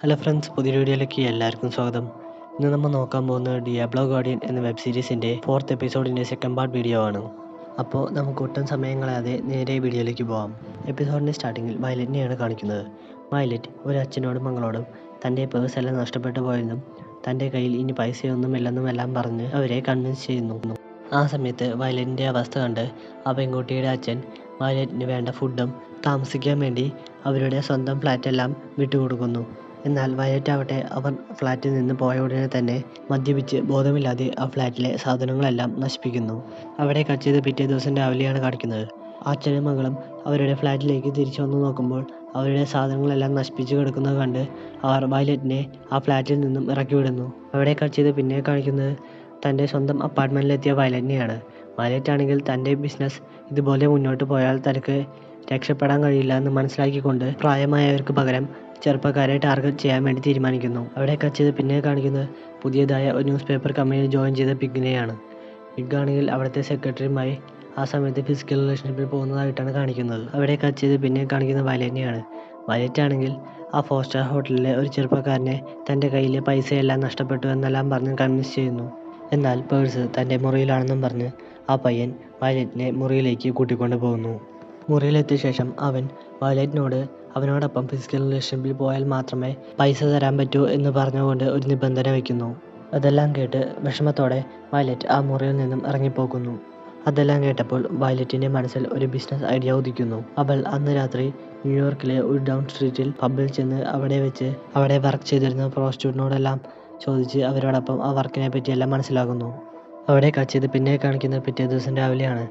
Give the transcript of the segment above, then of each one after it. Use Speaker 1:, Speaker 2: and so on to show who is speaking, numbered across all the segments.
Speaker 1: Hello friends, പുതിയൊരു വീഡിയോയിലേക്ക് എല്ലാവർക്കും സ്വാഗതം. ഇന്ന് നമ്മൾ നോക്കാൻ പോകുന്നത് ഡിയാബ്ലോ ഗാർഡിയൻ എന്ന വെബ് സീരീസിൻ്റെ 4th എപ്പിസോഡിൻ്റെ സെക്കൻഡ് പാർട്ട് വീഡിയോ ആണ്. അപ്പോൾ നമുക്ക് ഒട്ടും സമയം കളയാതെ നേരെ വീഡിയോയിലേക്ക് പോകാം. എപ്പിസോഡിൻ്റെ സ്റ്റാർട്ടിങ്ങിൽ വയലറ്റിനെയാണ് കാണിക്കുന്നത്. വയലറ്റ് ഒരു അച്ഛനോടും മകളോടും തൻ്റെ പേഴ്സ് എല്ലാം നഷ്ടപ്പെട്ടു പോയെന്നും തൻ്റെ കയ്യിൽ ഇനി പൈസയൊന്നുമില്ലെന്നും എല്ലാം പറഞ്ഞ് അവരെ കൺവിൻസ് ചെയ്യുന്നു. ആ സമയത്ത് വയലറ്റിൻ്റെ അവസ്ഥ കണ്ട് ആ പെൺകുട്ടിയുടെ അച്ഛൻ വയലറ്റിന് വേണ്ട ഫുഡും താമസിക്കാൻ വേണ്ടി അവരുടെ സ്വന്തം ഫ്ലാറ്റെല്ലാം വിട്ടുകൊടുക്കുന്നു. എന്നാൽ വയലറ്റ് ആവട്ടെ അവർ ഫ്ലാറ്റിൽ നിന്ന് പോയ ഉടനെ തന്നെ മദ്യപിച്ച് ബോധമില്ലാതെ ആ ഫ്ലാറ്റിലെ സാധനങ്ങളെല്ലാം നശിപ്പിക്കുന്നു. അവിടെ കട്ട് ചെയ്ത് പിറ്റേ ദിവസം രാവിലെയാണ് കാണിക്കുന്നത്. അച്ഛനും മകളും അവരുടെ ഫ്ലാറ്റിലേക്ക് തിരിച്ചു വന്ന് നോക്കുമ്പോൾ അവരുടെ സാധനങ്ങളെല്ലാം നശിപ്പിച്ച് കിടക്കുന്നത് കണ്ട് അവർ വയലറ്റിനെ ആ ഫ്ലാറ്റിൽ നിന്നും ഇറക്കി വിടുന്നു. അവിടെ കട്ട് ചെയ്ത് പിന്നെ കാണിക്കുന്നത് തൻ്റെ സ്വന്തം അപ്പാർട്ട്മെൻറ്റിലെത്തിയ വയലറ്റിനെയാണ്. വയലറ്റ് ആണെങ്കിൽ തൻ്റെ ബിസിനസ് ഇതുപോലെ മുന്നോട്ട് പോയാൽ തനിക്ക് രക്ഷപ്പെടാൻ കഴിയില്ല എന്ന് മനസ്സിലാക്കിക്കൊണ്ട് പ്രായമായവർക്ക് പകരം ചെറുപ്പക്കാരെ ടാർഗറ്റ് ചെയ്യാൻ വേണ്ടി തീരുമാനിക്കുന്നു. അവിടെ കട്ട് ചെയ്ത് പിന്നെ കാണിക്കുന്നത് പുതിയതായ ഒരു ന്യൂസ് പേപ്പർ കമ്പനിയിൽ ജോയിൻ ചെയ്ത പിഗിനെയാണ്. പിഗ് ആണെങ്കിൽ അവിടുത്തെ സെക്രട്ടറിയുമായി ആ സമയത്ത് ഫിസിക്കൽ റിലേഷൻഷിപ്പിൽ പോകുന്നതായിട്ടാണ് കാണിക്കുന്നത്. അവിടെ കട്ട് ചെയ്ത് പിന്നെ കാണിക്കുന്നത് വയലറ്റിനെയാണ്. വയലറ്റ് ആണെങ്കിൽ ആ 4 സ്റ്റാർ ഹോട്ടലിലെ ഒരു ചെറുപ്പക്കാരനെ തൻ്റെ കയ്യിലെ പൈസയെല്ലാം നഷ്ടപ്പെട്ടു എന്നെല്ലാം പറഞ്ഞ് കൺവിൻസ് ചെയ്യുന്നു. എന്നാൽ പേഴ്സ് തൻ്റെ മുറിയിലാണെന്നും പറഞ്ഞ് ആ പയ്യൻ വയലറ്റിനെ മുറിയിലേക്ക് കൂട്ടിക്കൊണ്ടു പോകുന്നു. മുറിയിലെത്തിയ ശേഷം അവൻ വയലറ്റിനോട് അവനോടൊപ്പം ഫിസിക്കൽ റിലേഷൻഷിപ്പിൽ പോയാൽ മാത്രമേ പൈസ തരാൻ പറ്റൂ എന്ന് പറഞ്ഞുകൊണ്ട് ഒരു നിബന്ധന വയ്ക്കുന്നു. അതെല്ലാം കേട്ട് വിഷമത്തോടെ വയലറ്റ് ആ മുറിയിൽ നിന്നും ഇറങ്ങിപ്പോകുന്നു. അതെല്ലാം കേട്ടപ്പോൾ വയലറ്റിൻ്റെ മനസ്സിൽ ഒരു ബിസിനസ് ഐഡിയ ഉദിക്കുന്നു. അവൾ അന്ന് രാത്രി ന്യൂയോർക്കിലെ ഒരു ഡൗൺ സ്ട്രീറ്റിൽ പബ്ബിൽ ചെന്ന് അവിടെ വർക്ക് ചെയ്തിരുന്ന പ്രോസ്റ്റിറ്റ്യൂട്ടിനോടെല്ലാം ചോദിച്ച് അവരോടൊപ്പം ആ വർക്കിനെ പറ്റിയെല്ലാം മനസ്സിലാക്കുന്നു. അവിടെ കട്ട് ചെയ്ത് പിന്നെ കാണിക്കുന്നത് പിറ്റേ ദിവസം രാവിലെയാണ്.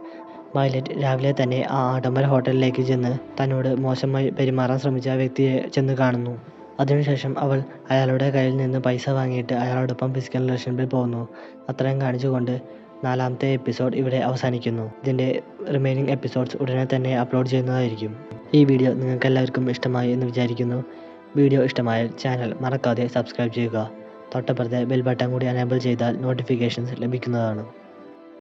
Speaker 1: വയലറ്റ് രാവിലെ തന്നെ ആ ആഡംബര ഹോട്ടലിലേക്ക് ചെന്ന് തന്നോട് മോശമായി പെരുമാറാൻ ശ്രമിച്ച ആ വ്യക്തിയെ ചെന്ന് കാണുന്നു. അതിനുശേഷം അവൾ അയാളുടെ കയ്യിൽ നിന്ന് പൈസ വാങ്ങിയിട്ട് അയാളോടൊപ്പം ഫിസിക്കൽ റിലേഷൻഷിപ്പിൽ പോകുന്നു. അത്രയും കാണിച്ചുകൊണ്ട് 4ാമത്തെ എപ്പിസോഡ് ഇവിടെ അവസാനിക്കുന്നു. ഇതിൻ്റെ റിമൈനിങ് എപ്പിസോഡ്സ് ഉടനെ തന്നെ അപ്ലോഡ് ചെയ്യുന്നതായിരിക്കും. ഈ വീഡിയോ നിങ്ങൾക്ക് എല്ലാവർക്കും ഇഷ്ടമായി എന്ന് വിചാരിക്കുന്നു. വീഡിയോ ഇഷ്ടമായാൽ ചാനൽ മറക്കാതെ സബ്സ്ക്രൈബ് ചെയ്യുക. തൊട്ടപ്പുറത്തെ ബെൽ ബട്ടൺ കൂടി എനേബിൾ ചെയ്താൽ നോട്ടിഫിക്കേഷൻസ് ലഭിക്കുന്നതാണ്.